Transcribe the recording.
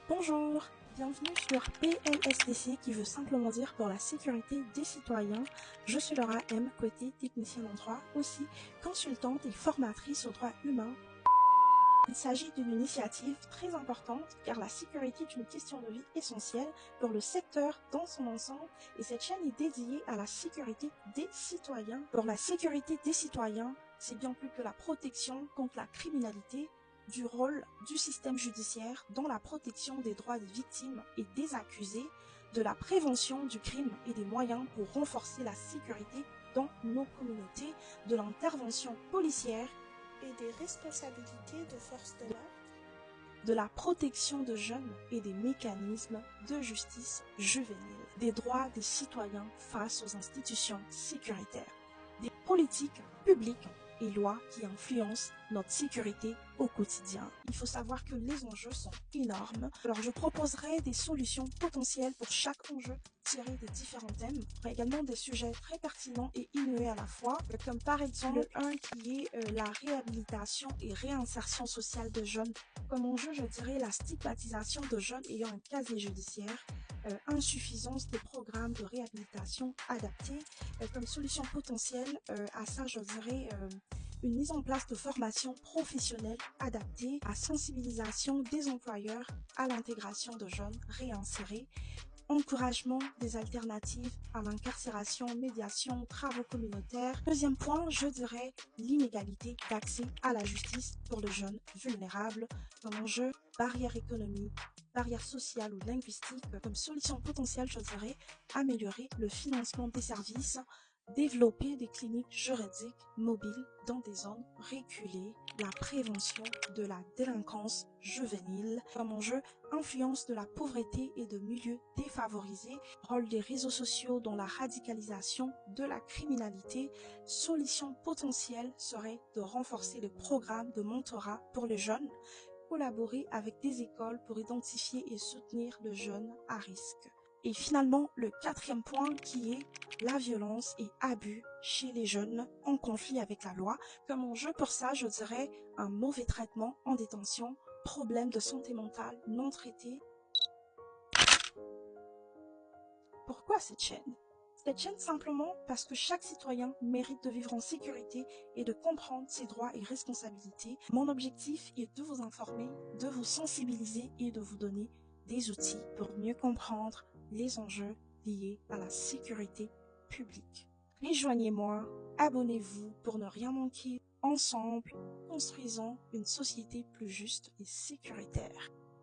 Bonjour, bienvenue sur PLSTC qui veut simplement dire pour la sécurité des citoyens. Je suis Laura M. côté technicienne en droit, aussi consultante et formatrice aux droits humains. Il s'agit d'une initiative très importante car la sécurité est une question de vie essentielle pour le secteur dans son ensemble et cette chaîne est dédiée à la sécurité des citoyens. Pour la sécurité des citoyens, c'est bien plus que la protection contre la criminalité, du rôle du système judiciaire dans la protection des droits des victimes et des accusés, de la prévention du crime et des moyens pour renforcer la sécurité dans nos communautés, de l'intervention policière et des responsabilités de force de l'ordre, de la protection de jeunes et des mécanismes de justice juvénile, des droits des citoyens face aux institutions sécuritaires, des politiques publiques et lois qui influencent notre sécurité au quotidien. Il faut savoir que les enjeux sont énormes. Alors je proposerai des solutions potentielles pour chaque enjeu tiré des différents thèmes. Il y aura également des sujets très pertinents et innovés à la fois, comme par exemple le 1 qui est la réhabilitation et réinsertion sociale de jeunes. Comme enjeu, je dirais la stigmatisation de jeunes ayant un casier judiciaire, insuffisance des programmes de réhabilitation adaptés. Comme solution potentielle à ça, je dirais une mise en place de formation professionnelle adaptée à sensibilisation des employeurs à l'intégration de jeunes réinsérés, encouragement des alternatives à l'incarcération, médiation, travaux communautaires. Deuxième point, je dirais l'inégalité d'accès à la justice pour les jeunes vulnérables. Comme enjeu, barrières économiques, barrières sociales ou linguistiques. Comme solution potentielle, je dirais améliorer le financement des services, développer des cliniques juridiques mobiles dans des zones reculées, la prévention de la délinquance juvénile. Comme enjeu, influence de la pauvreté et de milieux défavorisés, rôle des réseaux sociaux dans la radicalisation de la criminalité. Solution potentielle serait de renforcer le programme de mentorat pour les jeunes, collaborer avec des écoles pour identifier et soutenir le jeune à risque. Et finalement, le quatrième point qui est la violence et abus chez les jeunes en conflit avec la loi. Comme enjeu pour ça, je dirais un mauvais traitement en détention, problèmes de santé mentale non traités. Pourquoi cette chaîne? Cette chaîne simplement parce que chaque citoyen mérite de vivre en sécurité et de comprendre ses droits et responsabilités. Mon objectif est de vous informer, de vous sensibiliser et de vous donner des outils pour mieux comprendre les enjeux liés à la sécurité publique. Rejoignez-moi, abonnez-vous pour ne rien manquer. Ensemble, construisons une société plus juste et sécuritaire.